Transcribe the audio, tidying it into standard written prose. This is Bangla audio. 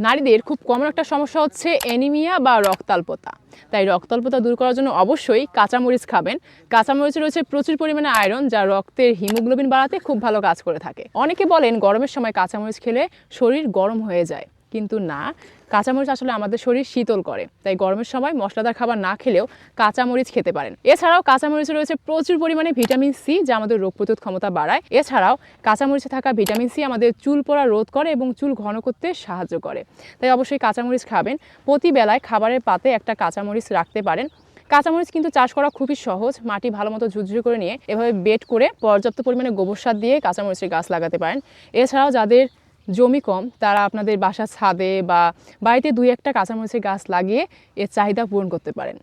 নারীদের খুব কমন একটা সমস্যা হচ্ছে অ্যানিমিয়া বা রক্তাল্পতা। তাই রক্তাল্পতা দূর করার জন্য অবশ্যই কাঁচামরিচ খাবেন। কাঁচামরিচে রয়েছে প্রচুর পরিমাণে আয়রন, যা রক্তের হিমোগ্লোবিন বাড়াতে খুব ভালো কাজ করে থাকে। অনেকে বলেন গরমের সময় কাঁচামরিচ খেলে শরীর গরম হয়ে যায়, কিন্তু না, কাঁচামরিচ আসলে আমাদের শরীর শীতল করে। তাই গরমের সময় মশলাদার খাবার না খেলেও কাঁচামরিচ খেতে পারেন। এছাড়াও কাঁচামরিচে রয়েছে প্রচুর পরিমাণে ভিটামিন সি, যা আমাদের রোগ প্রতিরোধ ক্ষমতা বাড়ায়। এছাড়াও কাঁচামরিচে থাকা ভিটামিন সি আমাদের চুল পড়া রোধ করে এবং চুল ঘন করতে সাহায্য করে। তাই অবশ্যই কাঁচামরিচ খাবেন। প্রতি বেলায় খাবারের পাতে একটা কাঁচামরিচ রাখতে পারেন। কাঁচামরিচ কিন্তু চাষ করা খুবই সহজ। মাটি ভালো মতো ঝুরঝুরে করে নিয়ে এভাবে বেড করে পর্যাপ্ত পরিমাণে গোবর সার দিয়ে কাঁচামরিচের গাছ লাগাতে পারেন। এছাড়াও যাদের জমি কম, তারা আপনাদের বাসার ছাদে বা বাড়িতে 2-1টা কাঁচামরিচের গাছ লাগিয়ে এর চাহিদা পূরণ করতে পারেন।